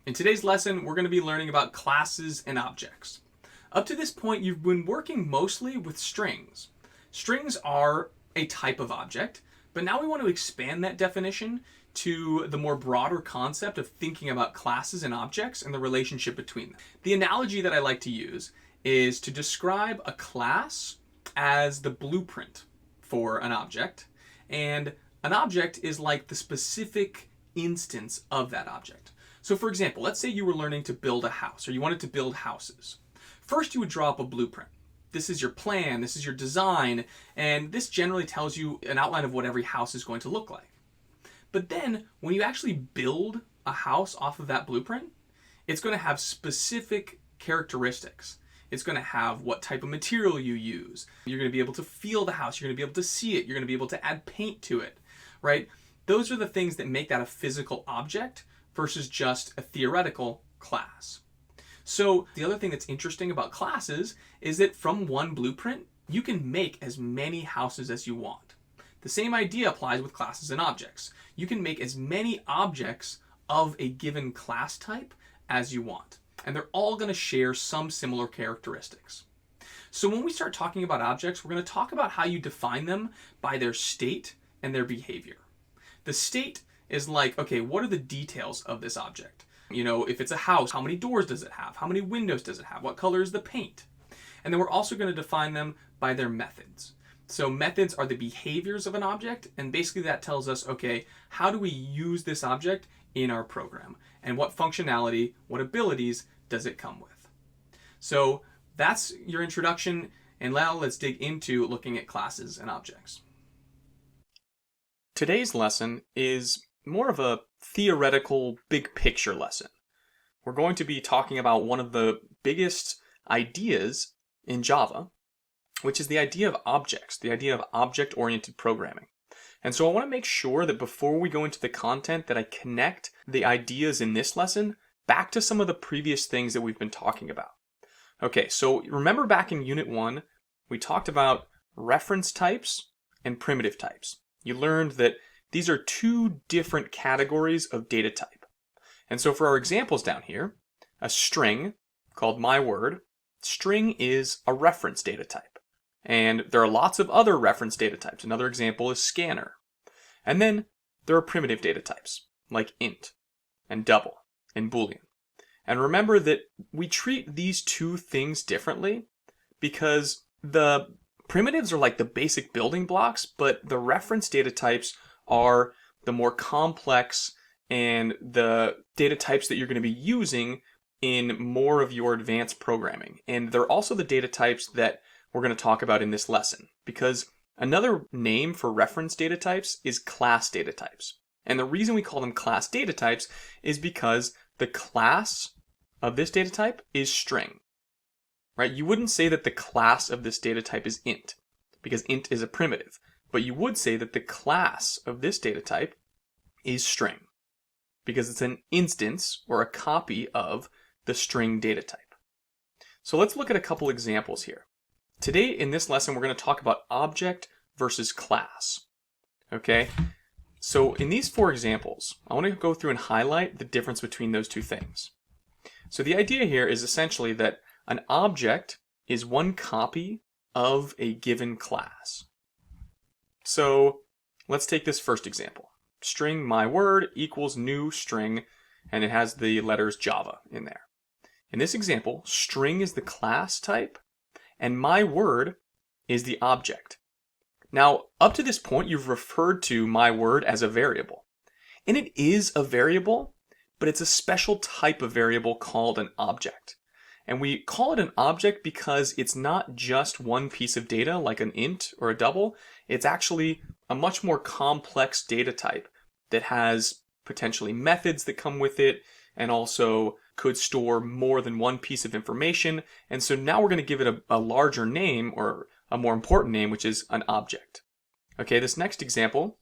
In today's lesson, we're going to be learning about classes and objects. Up to this point, you've been working mostly with strings. Strings are a type of object, but now we want to expand that definition to the more broader concept of thinking about classes and objects and the relationship between them. The analogy that I like to use is to describe a class as the blueprint for an object, and an object is like the specific instance of that object. So for example, let's say you were learning to build a house, or you wanted to build houses. First, you would draw up a blueprint. This is your plan, this is your design, and this generally tells you an outline of what every house is going to look like. But then, when you actually build a house off of that blueprint, it's going to have specific characteristics. It's going to have what type of material you use. You're going to be able to feel the house, you're going to be able to see it, you're going to be able to add paint to it, right? Those are the things that make that a physical object versus just a theoretical class. So the other thing that's interesting about classes is that from one blueprint, you can make as many houses as you want. The same idea applies with classes and objects. You can make as many objects of a given class type as you want. And they're all going to share some similar characteristics. So when we start talking about objects, we're going to talk about how you define them by their state and their behavior. The state is like, okay, what are the details of this object? You know, if it's a house, how many doors does it have? How many windows does it have? What color is the paint? And then we're also going to define them by their methods. So methods are the behaviors of an object, and basically that tells us, okay, how do we use this object in our program? And what functionality, what abilities does it come with? So that's your introduction, and now let's dig into looking at classes and objects. Today's lesson is more of a theoretical, big picture lesson. We're going to be talking about one of the biggest ideas in Java, which is the idea of objects, the idea of object-oriented programming. And so I want to make sure that before we go into the content that I connect the ideas in this lesson back to some of the previous things that we've been talking about. Okay, so remember back in Unit 1, we talked about reference types and primitive types. You learned that these are two different categories of data type. And so for our examples down here, a string called myword, string is a reference data type. And there are lots of other reference data types. Another example is scanner. And then there are primitive data types like int and double and boolean. And remember that we treat these two things differently because the primitives are like the basic building blocks, but the reference data types are the more complex and the data types that you're going to be using in more of your advanced programming. And they're also the data types that we're going to talk about in this lesson, because another name for reference data types is class data types. And the reason we call them class data types is because the class of this data type is string, right? You wouldn't say that the class of this data type is int, because int is a primitive. But you would say that the class of this data type is string, because it's an instance or a copy of the string data type. So let's look at a couple examples here. Today in this lesson, we're going to talk about object versus class. Okay? So in these four examples, I want to go through and highlight the difference between those two things. So the idea here is essentially that an object is one copy of a given class. So let's take this first example. String myword equals new string, and it has the letters Java in there. In this example, string is the class type, and myword is the object. Now, up to this point, you've referred to myword as a variable. And it is a variable, but it's a special type of variable called an object. And we call it an object because it's not just one piece of data like an int or a double. It's actually a much more complex data type that has potentially methods that come with it and also could store more than one piece of information. And so now we're going to give it a larger name, or a more important name, which is an object. Okay, this next example,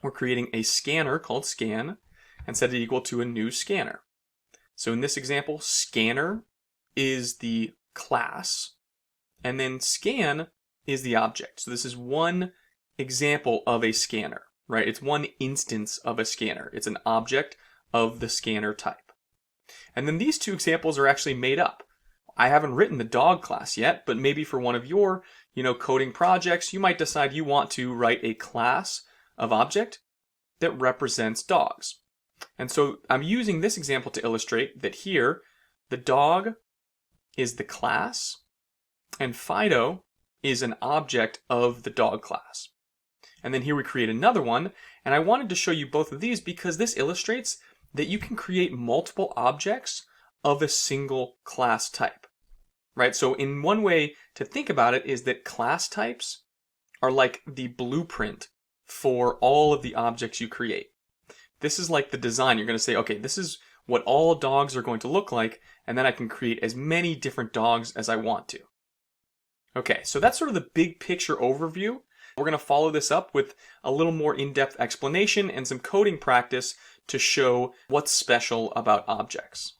we're creating a scanner called scan and set it equal to a new scanner. So in this example, scanner is the class, and then scan is the object. So this is one example of a scanner, right? It's one instance of a scanner. It's an object of the scanner type. And then these two examples are actually made up. I haven't written the dog class yet, but maybe for one of your, coding projects, you might decide you want to write a class of object that represents dogs. And so I'm using this example to illustrate that here, the dog is the class, and Fido is an object of the dog class. And then here we create another one, and I wanted to show you both of these because this illustrates that you can create multiple objects of a single class type, right? So in one way to think about it is that class types are like the blueprint for all of the objects you create. This is like the design. You're going to say, okay, this is what all dogs are going to look like, and then I can create as many different dogs as I want to. Okay, so that's sort of the big picture overview. We're going to follow this up with a little more in-depth explanation and some coding practice to show what's special about objects.